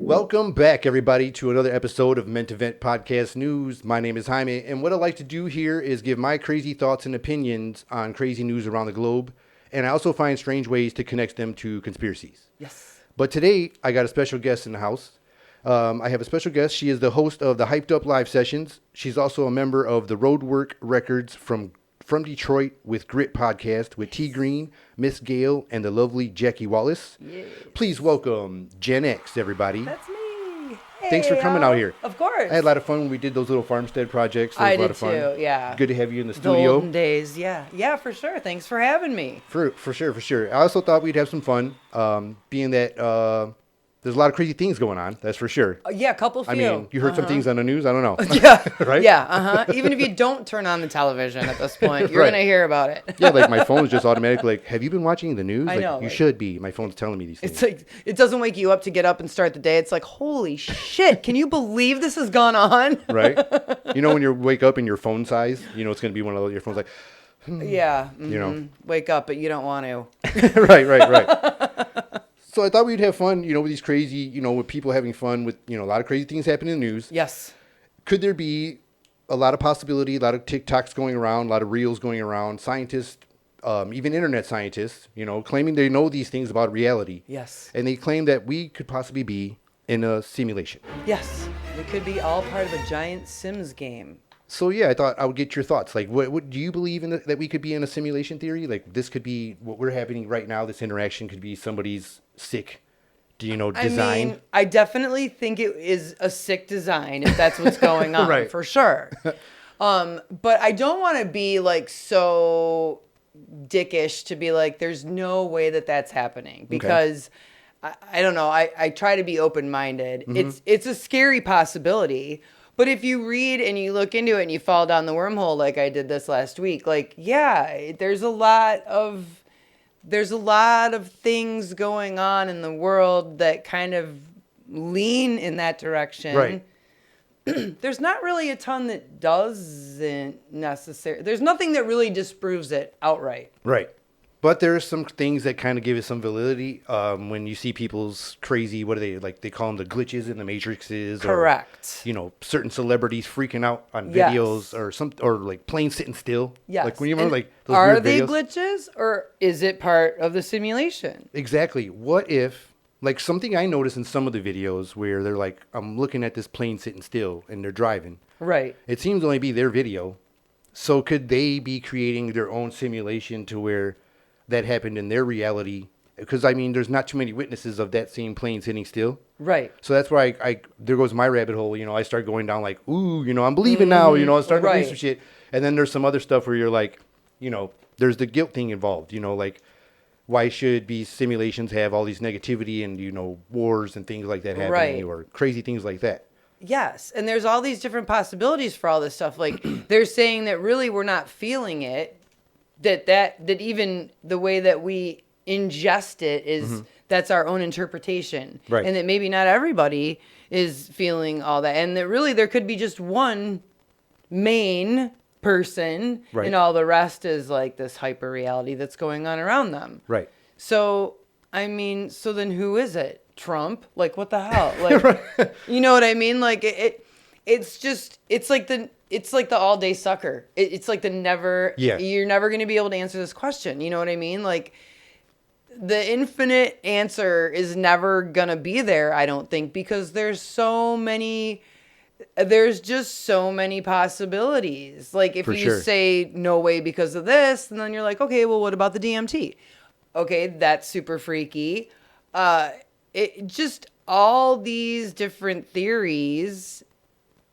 Welcome back, everybody, to another episode of Ment Event Podcast News. My name is Jaime, and what I like to do here is give my crazy thoughts and opinions on crazy news around the globe, and I also find strange ways to connect them to conspiracies. Yes. But today, I got a special guest in the house. I have a special guest. She is the host of the Hyped Up Live Sessions. She's also a member of the Roadwork Records from Detroit with Grit podcast with T Green, Miss Gail, and the lovely Jackie Wallace. Yes. Please welcome Gen X, everybody. That's me. Thanks for coming out here. Of course. I had a lot of fun when we did those little farmstead projects. I It was a lot did of fun. too, yeah. Good to have you in the The studio. olden days, yeah. Yeah, for sure. Thanks for having me. For sure. I also thought we'd have some fun, being that there's a lot of crazy things going on. That's for sure. Yeah, a couple few. I mean, you heard some things on the news. I don't know. Yeah. Right? Yeah, Even if you don't turn on the television at this point, you're Right. going to hear about it. Yeah, like my phone's just automatically like, have you been watching the news? I Like, know, you like- should be. My phone's telling me these things. It's like, it doesn't wake you up to get up and start the day. It's like, holy shit, can you believe this has gone on? Right? You know when you wake up in your phone size, you know it's going to be one of those, your phone's like, Yeah. You know. Wake up, but you don't want to. right. So I thought we'd have fun, with these crazy, with people having fun with, a lot of crazy things happening in the news. Yes. Could there be a lot of possibility, a lot of TikToks going around, a lot of reels going around, scientists, even internet scientists, claiming they know these things about reality. Yes. And they claim that we could possibly be in a simulation. Yes. It could be all part of a giant Sims game. So yeah, I thought I would get your thoughts. Like, what do you believe in that we could be in a simulation theory? Like, this could be what we're happening right now. This interaction could be somebody's sick, design. I mean, I definitely think it is a sick design if that's what's going on, Right. for sure. But I don't want to be like so dickish to be like, there's no way that that's happening, because I don't know. I try to be open-minded. It's a scary possibility. But if you read and you look into it and you fall down the wormhole like I did this last week, like, yeah, there's a lot of things going on in the world that kind of lean in that direction. Right. There's not really a ton that doesn't necessarily. There's nothing that really disproves it outright. Right. But there are some things that kind of give it some validity. When you see people's crazy, what are they like? They call them the glitches in the matrices. Correct. Or, certain celebrities freaking out on Yes. videos or like planes sitting still. Yes. Like when you remember And like those are weird they videos? glitches or is it part of the simulation? Exactly. What if, like something I noticed in some of the videos where they're like, I'm looking at this plane sitting still and they're driving. Right. It seems to only be their video. So could they be creating their own simulation to where that happened in their reality? Because I mean, there's not too many witnesses of that same plane sitting still. Right. So that's why I there goes my rabbit hole. I start going down like, ooh, I'm believing now. I'm starting to read some shit. And then there's some other stuff where you're like, there's the guilt thing involved. Like, why should these simulations have all these negativity and wars and things like that happening, or crazy things like that? Yes. And there's all these different possibilities for all this stuff. Like they're saying that really we're not feeling it. That even the way that we ingest it is that's our own interpretation. Right. And that maybe not everybody is feeling all that. And that really there could be just one main person, Right. and all the rest is like this hyper reality that's going on around them. Right. So, I mean, so then who is it? Trump? Like, what the hell? Like, you know what I mean? Like, it's like the all day sucker. It's like you're never going to be able to answer this question. You know what I mean? Like, the infinite answer is never going to be there, I don't think, because there's just so many possibilities. Like, if you say no way because of this, and then you're like, okay, well, what about the DMT? Okay, that's super freaky. It just all these different theories.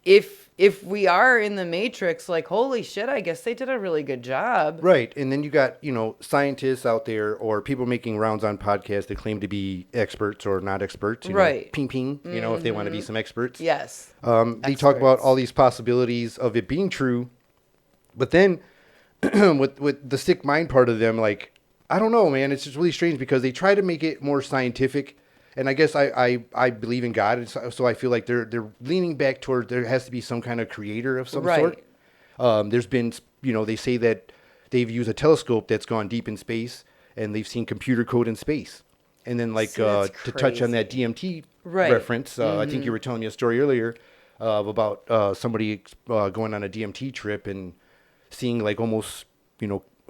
If we are in the Matrix, like, holy shit, I guess they did a really good job. Right. And then you got, scientists out there or people making rounds on podcasts that claim to be experts or not experts. Right. Ping, ping, if they want to be some experts. Yes. They talk about all these possibilities of it being true. But then with the sick mind part of them, like, I don't know, man. It's just really strange because they try to make it more scientific. And I guess I believe in God, so I feel like they're leaning back toward there has to be some kind of creator of some sort. There's been, they say that they've used a telescope that's gone deep in space, and they've seen computer code in space. And then like See, that's to touch on that crazy. DMT Right. reference, I think you were telling me a story earlier about somebody going on a DMT trip and seeing like almost,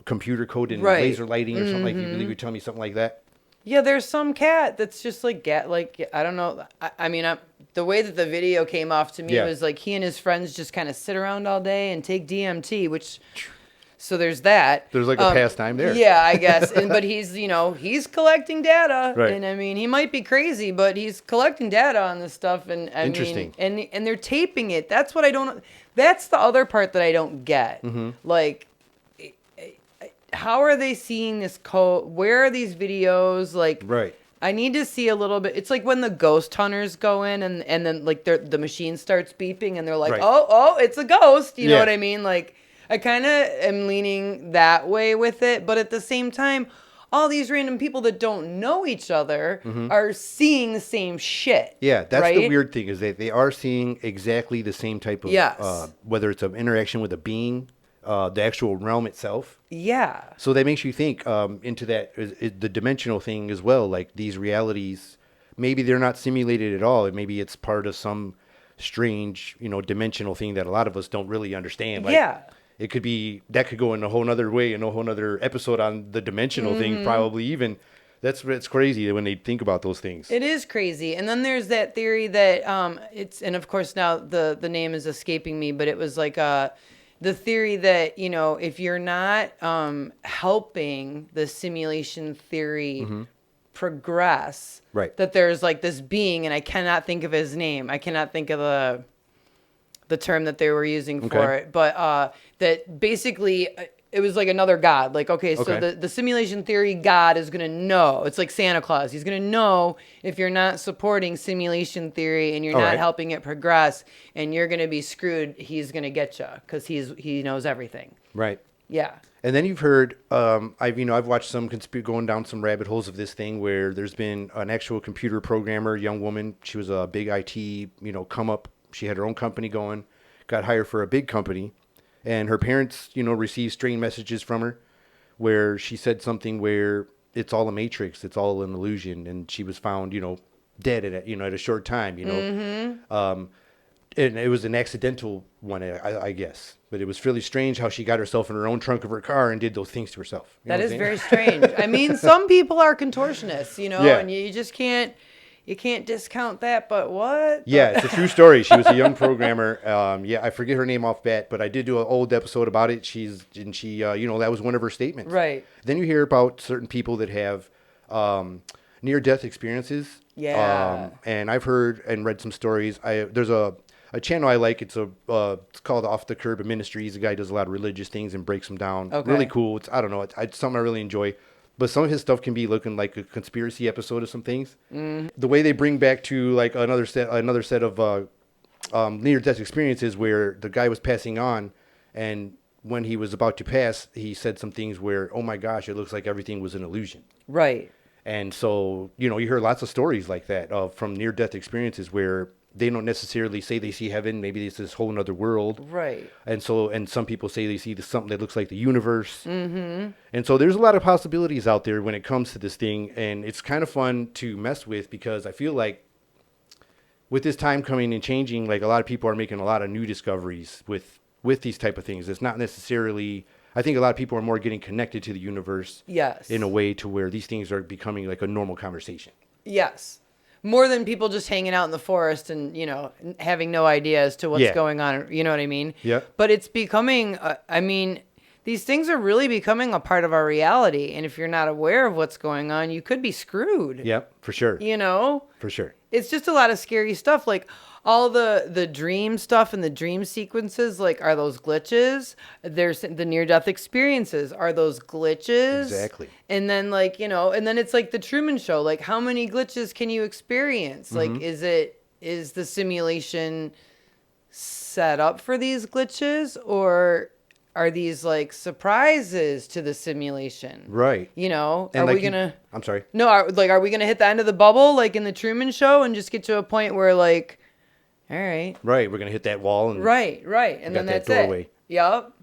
computer code and Right. laser lighting or something like that. You believe you're telling me something like that? Yeah, there's some cat that's just like I don't know. I mean, the way that the video came off to me Yeah. was like he and his friends just kind of sit around all day and take DMT, which so there's that. There's like a pastime there. Yeah, I guess. But he's he's collecting data, Right. and I mean he might be crazy, but he's collecting data on this stuff, and I Interesting. mean, and they're taping it. That's what I don't. That's the other part that I don't get. Like, how are they seeing this code? Where are these videos? Like, Right. I need to see a little bit. It's like when the ghost hunters go in and then like the machine starts beeping and they're like, Right. oh, it's a ghost. You know Yeah. what I mean? Like, I kind of am leaning that way with it. But at the same time, all these random people that don't know each other are seeing the same shit. Yeah, that's the right? weird thing is that they are seeing exactly the same type of, Yes. whether it's an interaction with a being, the actual realm itself. Yeah. So that makes you think into that the dimensional thing as well. Like these realities, maybe they're not simulated at all. Maybe it's part of some strange, dimensional thing that a lot of us don't really understand. Like, Yeah. it could be that could go in a whole nother way, in a whole nother episode on the dimensional thing. Probably even it's crazy when they think about those things. It is crazy. And then there's that theory that and of course now the name is escaping me, but it was like the theory that, if you're not helping the simulation theory progress, Right. that there's like this being, and I cannot think of his name. I cannot think of the term that they were using for Okay. it, but that basically it was like another god. Like, okay, so Okay. the simulation theory god is going to know. It's like Santa Claus. He's going to know if you're not supporting simulation theory and you're All not right. helping it progress, and you're going to be screwed. He's going to get you because he knows everything. Right. Yeah. And then you've heard, I've watched some going down some rabbit holes of this thing where there's been an actual computer programmer, young woman. She was a big IT, come up. She had her own company going, got hired for a big company, and her parents, received strange messages from her where she said something where it's all a matrix, it's all an illusion, and she was found, dead at a short time, and it was an accidental one, I guess. But it was really strange how she got herself in her own trunk of her car and did those things to herself. You know That what is I'm very saying? strange. I mean, some people are contortionists, Yeah. and you just can't discount that. But what? Yeah, it's a true story. She was a young programmer. I forget her name off bat, but I did do an old episode about it. She, that was one of her statements. Right. Then you hear about certain people that have near-death experiences. Yeah. And I've heard and read some stories. There's a channel I like. It's called Off the Curb Ministries. The guy does a lot of religious things and breaks them down. Okay. Really cool. It's something I really enjoy. But some of his stuff can be looking like a conspiracy episode of some things. The way they bring back to like another set of near-death experiences where the guy was passing on, and when he was about to pass, he said some things where, oh my gosh, it looks like everything was an illusion. Right. And so, you hear lots of stories like that from near-death experiences where they don't necessarily say they see heaven. Maybe it's this whole other world. Right. And some people say they see something that looks like the universe. Mm-hmm. And so there's a lot of possibilities out there when it comes to this thing. And it's kind of fun to mess with because I feel like with this time coming and changing, like a lot of people are making a lot of new discoveries with these type of things. It's not necessarily, I think a lot of people are more getting connected to the universe. Yes. In a way to where these things are becoming like a normal conversation. Yes. More than people just hanging out in the forest and, having no idea as to what's going on. You know what I mean? Yeah. But it's becoming, these things are really becoming a part of our reality. And if you're not aware of what's going on, you could be screwed. Yep, for sure. For sure. It's just a lot of scary stuff. Like all the dream stuff and the dream sequences, like, are those glitches? There's the near-death experiences. Are those glitches? Exactly. And then, like, and then it's like the Truman Show. Like, how many glitches can you experience? Like, is the simulation set up for these glitches, or are these like surprises to the simulation? Right. And are like we gonna? I'm sorry. No, are we gonna hit the end of the bubble like in the Truman Show and just get to a point where like, all right, Right, we're gonna hit that wall and right, and got then that that's doorway. it. Yup.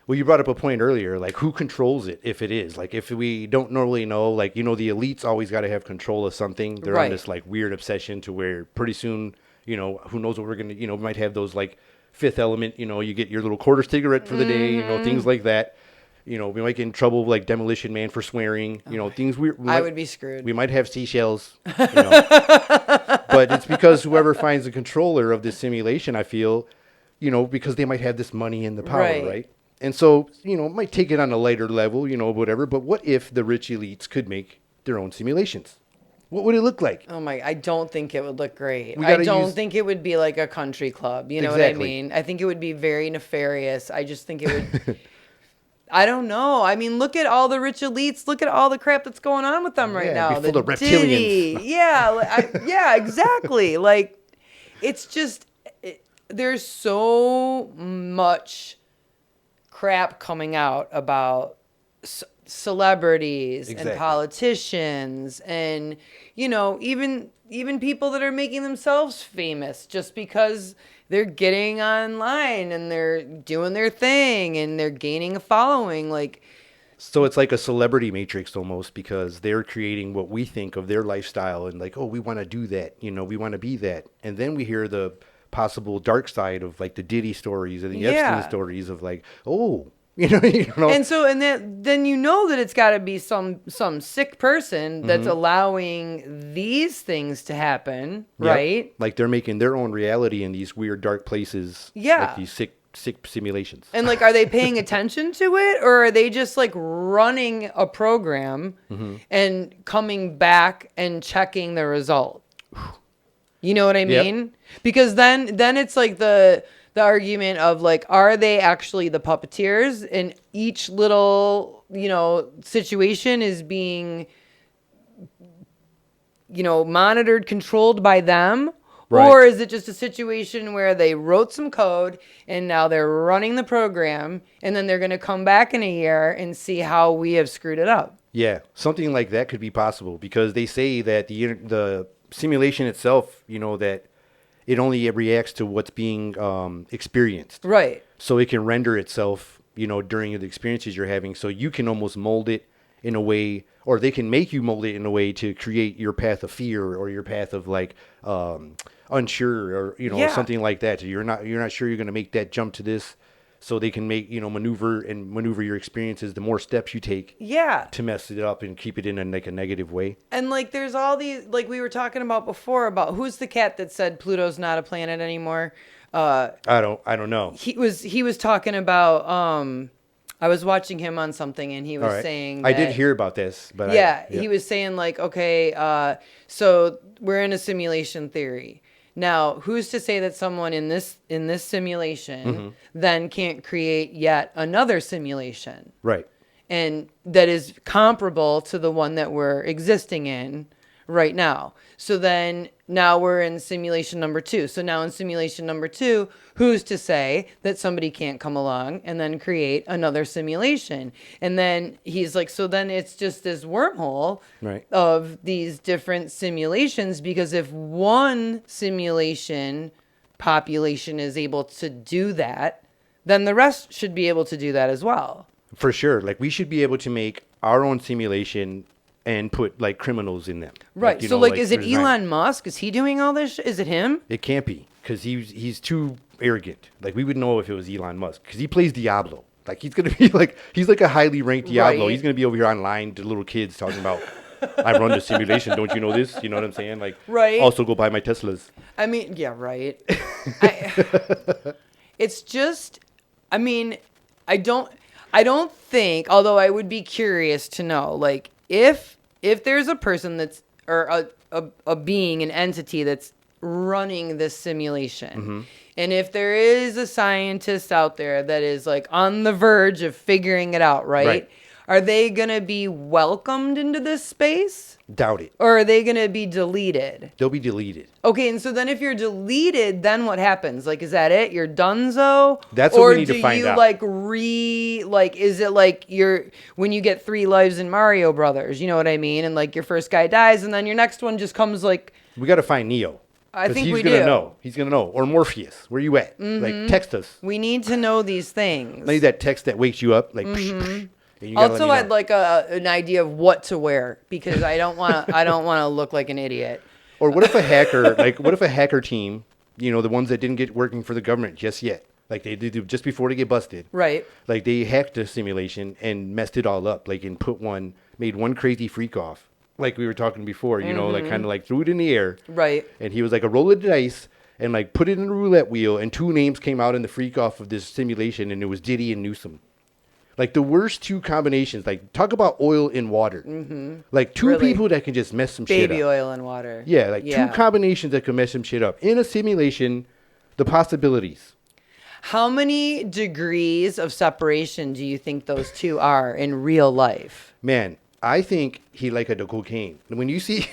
Well, you brought up a point earlier, like who controls it if it is? Like if we don't normally know, like, you know, the elites always got to have control of something. They're on this like weird obsession to where pretty soon, you know, who knows what we're going to, you know, we might have those like Fifth Element, you know, you get your little quarter cigarette for the day, you know, things like that. You know, we might get in trouble with like Demolition Man for swearing, you know, things I would be screwed. We might have seashells, you know. But it's because whoever finds the controller of this simulation, I feel, you know, because they might have this money and the power, right? And so, you know, it might take it on a lighter level, you know, whatever. But what if the rich elites could make their own simulations? What would it look like? Oh my, I don't think it would look great. I don't think it would be like a country club. You know what I mean? I think it would be very nefarious. I just think it would... I don't know. I mean, look at all the rich elites. Look at all the crap that's going on with them right now. The reptilians. Diddy. Yeah, exactly. Like, it's just... there's so much crap coming out about celebrities and politicians and, you know, even people that are making themselves famous just because they're getting online and they're doing their thing and they're gaining a following. Like, so it's like a celebrity matrix almost, because they're creating what we think of their lifestyle and like, oh, we want to do that, you know, we want to be that. And then we hear the possible dark side of like the Diddy stories and the Epstein stories of like, oh, you know. And so, then you know that it's got to be some sick person that's allowing these things to happen, right? Like they're making their own reality in these weird dark places. Yeah. Like these sick simulations. And like, are they paying attention to it, or are they just like running a program and coming back and checking the result? You know what I mean? Because then it's like the argument of like, are they actually the puppeteers, and each little, you know, situation is being, you know, monitored, controlled by them? Right. Or is it just a situation where they wrote some code and now they're running the program and then they're going to come back in a year and see how we have screwed it up? Yeah, something like that could be possible, because they say that the simulation itself, you know, that it only reacts to what's being experienced. Right. So it can render itself, you know, during the experiences you're having. So you can almost mold it in a way, or they can make you mold it in a way to create your path of fear or your path of like unsure, or, you know, something like that. So you're not sure you're going to make that jump to this. So they can make, you know, maneuver your experiences, the more steps you take to mess it up and keep it in a negative way. And like, there's all these, like we were talking about before, about who's the cat that said Pluto's not a planet anymore. I don't know. He was talking about, I was watching him on something and he was saying that, I did hear about this, but he was saying like, okay, so we're in a simulation theory. Now, who's to say that someone in this simulation then can't create yet another simulation? Right. And that is comparable to the one that we're existing in right now. So then now we're in simulation number 2. So now in simulation number 2, who's to say that somebody can't come along and then create another simulation? And then he's like, so then it's just this wormhole of these different simulations, because if one simulation population is able to do that, then the rest should be able to do that as well. For sure. Like, we should be able to make our own simulation and put like criminals in them. Right. So like is it Elon Musk? Is he doing all this? Is it him? It can't be, because he's too arrogant. Like, we would know if it was Elon Musk, because he plays Diablo. Like, he's going to be like, he's like a highly ranked Diablo. Right. He's going to be over here online to little kids talking about, I run the simulation. Don't you know this? You know what I'm saying? Like, also go buy my Teslas. I mean, yeah, right. It's just, I mean, I don't think, although I would be curious to know, like, if there's a person that's, or a being, an entity that's running this simulation, and if there is a scientist out there that is like on the verge of figuring it out, right? Are they going to be welcomed into this space? Doubt it. Or are they going to be deleted? They'll be deleted. Okay, and so then if you're deleted, then what happens? Like, is that it? You're donezo? That's what we need to find out. Or do you, is it like when you get 3 lives in Mario Brothers, you know what I mean? And, like, your first guy dies, and then your next one just comes, like... We got to find Neo. I think he's we gonna do. know. He's gonna know. Or Morpheus, where you at? Like, text us. We need to know these things. Maybe that text that wakes you up, like. Psh, psh, and you gotta let Also, me know. I'd like an idea of what to wear because I don't want to look like an idiot. Or what if a hacker, what if a hacker team, the ones that didn't get working for the government just yet, like they did just before they get busted, Right. like they hacked the simulation and messed it all up, like and made one crazy freak off, like we were talking before, like kind of like threw it in the air, Right. and he was like a roll of the dice and like put it in a roulette wheel, and two names came out in the freak off of this simulation, and it was Diddy and Newsom. Like the worst two combinations. Like talk about oil and water. Mm-hmm. Like two Really? people that can just mess some shit up. Baby oil and water. Yeah, like two combinations that can mess some shit up. In a simulation, the possibilities. How many degrees of separation do you think those two are in real life? Man, I think he like a cocaine. When you see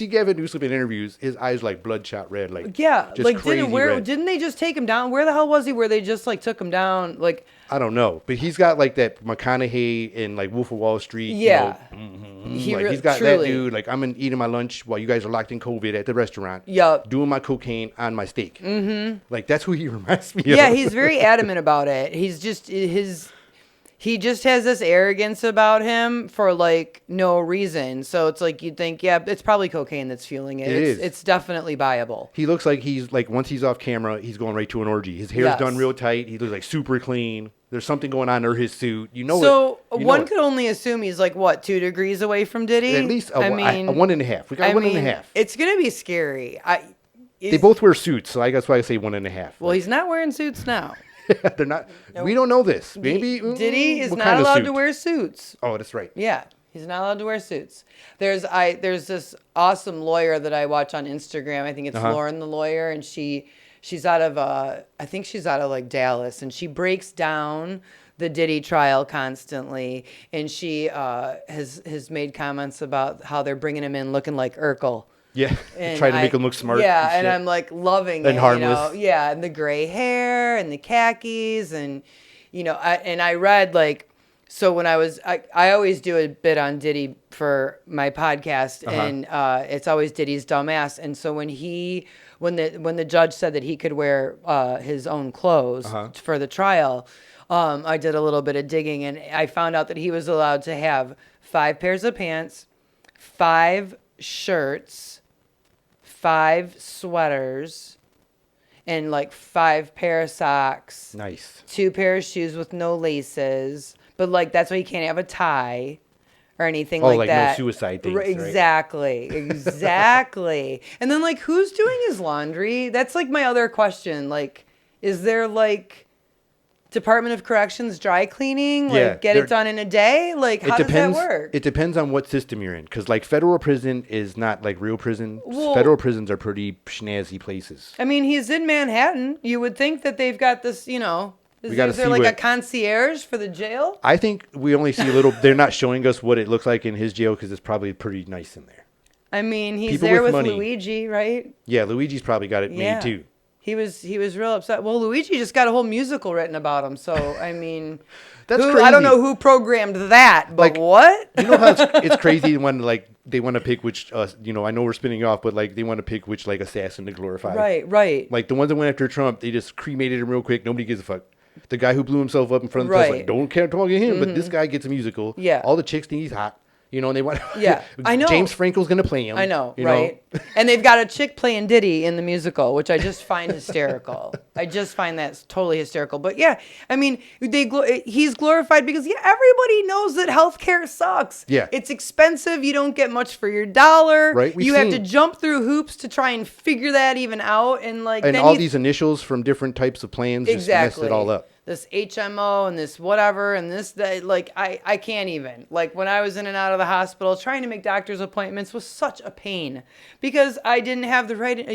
Gavin Newsom in interviews, his eyes like bloodshot red, like Yeah, just like crazy red. didn't they just take him down? Where the hell was he? Where they just like took him down? Like I don't know, but he's got like that McConaughey in like Wolf of Wall Street. Yeah. He's got that dude. Like I'm eating my lunch while you guys are locked in COVID at the restaurant. Yup. Doing my cocaine on my steak. Mm-hmm. Like that's who he reminds me of. Yeah, he's very adamant about it. He's just he just has this arrogance about him for like no reason. So it's like you'd think, yeah, it's probably cocaine that's fueling it. It's definitely viable. He looks like he's like once he's off camera, he's going right to an orgy. His hair's done real tight. He looks like super clean. There's something going on under his suit. So one could only assume he's like what 2 degrees away from Diddy. At least a 1.5. We got 1.5. It's gonna be scary. They both wear suits, so that's why I say 1.5. Well, he's not wearing suits now. They're not. Nope. We don't know this. Maybe Diddy is not allowed to wear suits. Oh, that's right. Yeah, he's not allowed to wear suits. There's this awesome lawyer that I watch on Instagram. I think it's Lauren the lawyer, and she's out of I think she's out of like Dallas, and she breaks down the Diddy trial constantly, and she has made comments about how they're bringing him in looking like Urkel. Yeah, trying to make him look smart. Yeah, and I'm like loving it. And harmless. Yeah, and the gray hair and the khakis, and I read like, so when I always do a bit on Diddy for my podcast, and it's always Diddy's dumbass. And so when the judge said that he could wear his own clothes for the trial, I did a little bit of digging, and I found out that he was allowed to have 5 pairs of pants, 5 shirts, 5 sweaters, and like 5 pair of socks. Nice. 2 pair of shoes with no laces. But like that's why you can't have a tie or anything like that. No suicide things. Exactly. Right? Exactly. And then like who's doing his laundry? That's like my other question. Like, is there like Department of Corrections dry cleaning? Like get it done in a day? Like how does that work? It depends on what system you're in. Because like federal prison is not like real prison. Federal prisons are pretty snazzy places. I mean, he's in Manhattan. You would think that they've got this, is there like a concierge for the jail? I think we only see a little. They're not showing us what it looks like in his jail because it's probably pretty nice in there. I mean, he's People there with with money. Luigi, right? Yeah, Luigi's probably got it made too. He was real upset. Well, Luigi just got a whole musical written about him. So I mean, that's crazy. I don't know who programmed that, but like, what? You know how it's crazy when like they want to pick which I know we're spinning off, but like they want to pick which like assassin to glorify. Right. Like the ones that went after Trump, they just cremated him real quick. Nobody gives a fuck. The guy who blew himself up in front of the press, like, don't care talking to him, but this guy gets a musical. Yeah. All the chicks think he's hot. And they want. Yeah, I know. James Franco's gonna play him. I know, right? And they've got a chick playing Diddy in the musical, which I just find hysterical. I just find that totally hysterical. But yeah, I mean, he's glorified because everybody knows that healthcare sucks. Yeah, it's expensive. You don't get much for your dollar. Right. You have to jump through hoops to try and figure that even out, and then all these initials from different types of plans just mess it all up. This HMO and this whatever and this that, like I can't even. Like when I was in and out of the hospital, trying to make doctor's appointments was such a pain because I didn't have the right,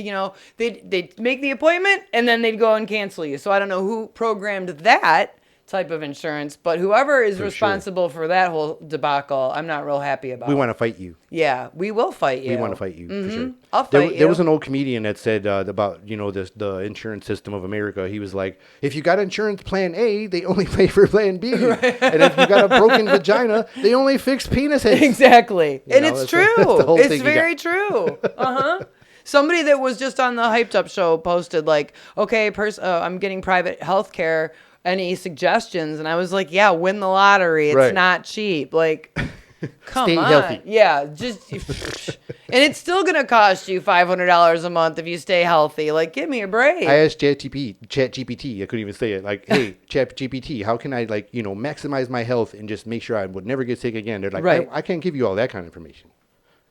they'd make the appointment and then they'd go and cancel you. So I don't know who programmed that type of insurance, but whoever is responsible for that whole debacle, I'm not real happy about. We want to fight you. Yeah, we will fight you. We want to fight you for sure. I'll fight you. There was an old comedian that said about the insurance system of America. He was like, if you got insurance plan A, they only pay for plan B, right. And if you got a broken vagina, they only fix penis heads. Exactly, and it's true. That's the whole it's thing very true. Somebody that was just on the Hyped Up show posted like, okay, I'm getting private health care. Any suggestions? And I was like, yeah, win the lottery. It's not cheap. Like, come Stay on. healthy. Yeah, just and it's still gonna cost you $500 a month if you stay healthy. Like, give me a break. I asked ChatGPT. I couldn't even say it. Like, hey, ChatGPT, how can I maximize my health and just make sure I would never get sick again? They're like, I can't give you all that kind of information.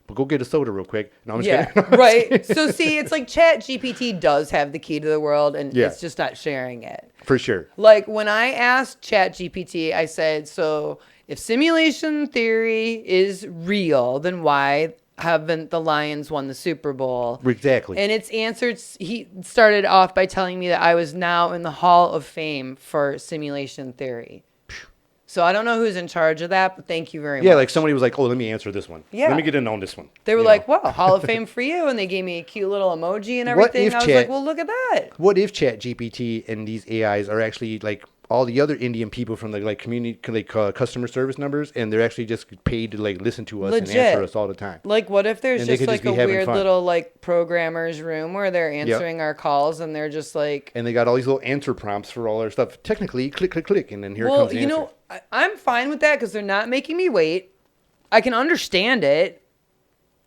But go get a soda real quick. No, I'm just kidding. Right. So see, it's like ChatGPT does have the key to the world, and it's just not sharing it. For sure. Like when I asked ChatGPT, I said, so if simulation theory is real, then why haven't the Lions won the Super Bowl? Exactly. And its answered, he started off by telling me that I was now in the Hall of Fame for simulation theory. So I don't know who's in charge of that, but thank you very much. Yeah, like somebody was like, oh, let me answer this one. Yeah. Let me get in on this one. They were like, wow, Hall of Fame for you. And they gave me a cute little emoji and everything. I was like, well, look at that. What if ChatGPT and these AIs are actually like all the other Indian people from the community, customer service numbers, and they're actually just paid to listen to us and answer us all the time? Like, what if there's just like a weird fun. little programmer's room where they're answering our calls and they're just like... And they got all these little answer prompts for all their stuff. Technically, click, click, click, and then here comes the answer. Well, I'm fine with that because they're not making me wait. I can understand it.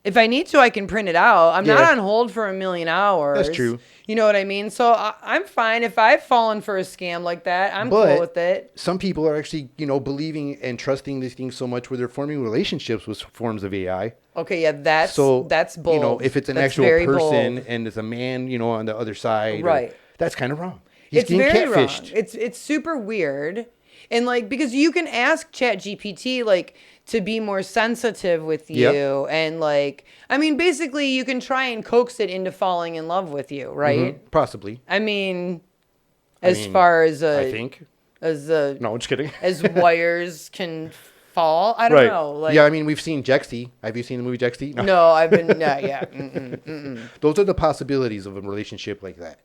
If I need to, I can print it out. I'm not on hold for a million hours. That's true. You know what I mean? So I'm fine. If I've fallen for a scam like that, I'm cool with it. Some people are actually, believing and trusting these things so much where they're forming relationships with forms of AI. Okay, yeah, that's bold. If it's an actual person and it's a man, on the other side, right? That's kind of wrong. It's very catfished. Wrong. It's super weird. And because you can ask ChatGPT to be more sensitive with you, and basically you can try and coax it into falling in love with you, right? Mm-hmm. Possibly. Far as I think no, I'm just kidding. As wires can fall, I don't know. We've seen Jexy. Have you seen the movie Jexy? No, I've been Those are the possibilities of a relationship like that.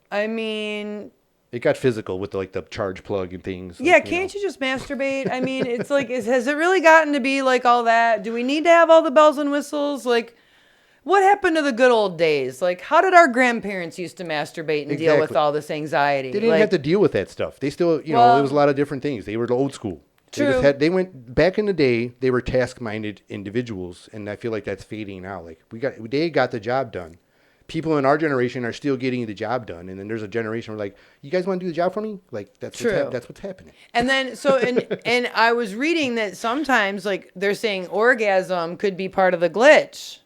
It got physical with the charge plug and things. Yeah, can't you just masturbate? It's has it really gotten to be all that? Do we need to have all the bells and whistles? What happened to the good old days? How did our grandparents used to masturbate and deal with all this anxiety? They didn't have to deal with that stuff. They still, it was a lot of different things. They were the old school. True. They went back in the day. They were task-minded individuals, and I feel like that's fading now. They got the job done. People in our generation are still getting the job done, and then there's a generation where you guys want to do the job for me? That's what's happening. And then and I was reading that sometimes they're saying orgasm could be part of the glitch.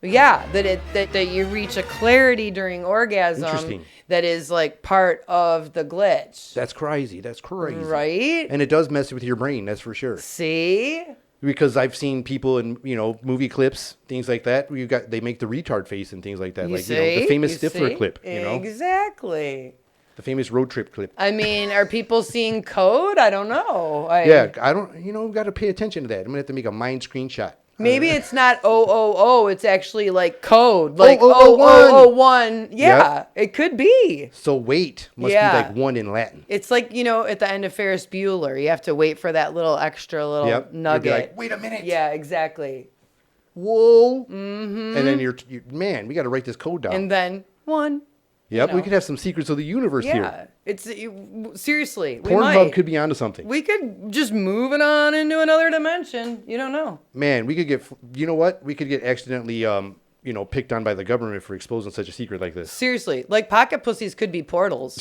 Yeah, that you reach a clarity during orgasm that is part of the glitch. That's crazy. Right? And it does mess with your brain, that's for sure. See? Because I've seen people in, movie clips, things like that, where they make the retard face and things like that. The famous Stifler clip, Exactly. The famous road trip clip. Are people seeing code? I don't know. I don't, got to pay attention to that. I'm going to have to make a mind screenshot. Maybe it's not 000, it's actually code. 001. Yeah, it could be. So wait must be 1 in Latin. It's at the end of Ferris Bueller. You have to wait for that little extra nugget. Wait a minute. Yeah, exactly. Whoa. Mm-hmm. And then we got to write this code down. And then 1. Yep, we could have some secrets of the universe here. Yeah, seriously. Pornhub could be onto something. We could just move it on into another dimension. You don't know. Man, we could get, we could get accidentally, picked on by the government for exposing such a secret like this. Seriously, pocket pussies could be portals.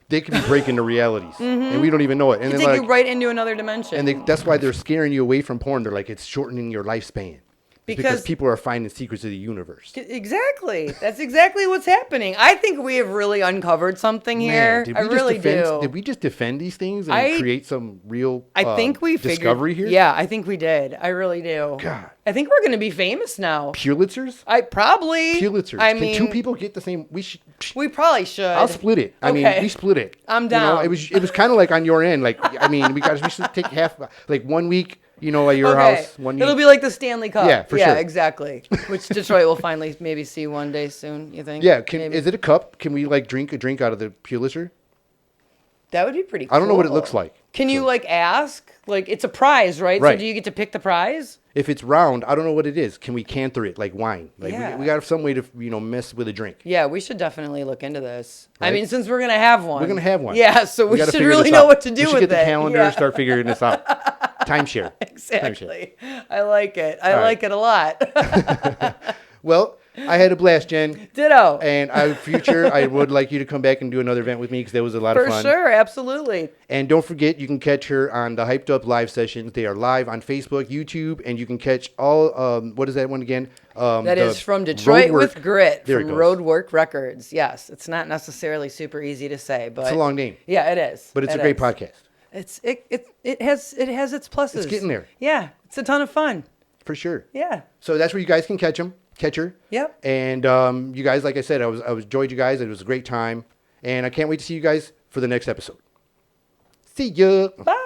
They could be breaking the realities, and we don't even know it. And they take you right into another dimension. And that's why they're scaring you away from porn. They're it's shortening your lifespan. Because people are finding secrets of the universe. Exactly. That's exactly what's happening. I think we have really uncovered something here. I really do. Did we just defend these things and create some real discovery here? Yeah, I think we did. I really do. God. I think we're going to be famous now. Pulitzers? Probably. Pulitzers. Can 2 people get the same? We probably should. I'll split it. We split it. I'm down. It was kind of on your end. We should take half. 1 week. At your house. It'll be like the Stanley Cup. Yeah, for sure. Yeah, exactly. Which Detroit will finally maybe see one day soon, you think? Yeah. Is it a cup? Can we drink a drink out of the Pulitzer? That would be pretty cool. I don't know what it looks like. Can you ask? It's a prize, right? Right. So do you get to pick the prize? If it's round, I don't know what it is. Can we canter it like wine? Like Yeah. we got some way to mess with a drink. Yeah, we should definitely look into this. I Right? mean, since we're gonna have one, We're gonna have one. Yeah, so we gotta should figure really this know out. what to do we should with get the it. calendar, Yeah. start figuring this out. Timeshare. Exactly. Timeshare. I like it. I All like right. it a lot. Well, I had a blast, Jen. Ditto. And in future, I would like you to come back and do another event with me because that was a lot of For fun. sure, absolutely. And don't forget, you can catch her on the Hyped Up Live Sessions. They are live on Facebook, YouTube, and you can catch all, what is that one again? That is from Detroit Roadwork. with Grit There it from goes. Roadwork Records. Yes, it's not necessarily super easy to say, but It's a long name. Yeah, it is. But it's It a great is. podcast. It has its pluses. It's getting there. Yeah, it's a ton of fun. For sure. Yeah. So that's where you guys can catch her. Yep. And you guys, like I said, I enjoyed you guys. It was a great time. And I can't wait to see you guys for the next episode. See ya. Bye.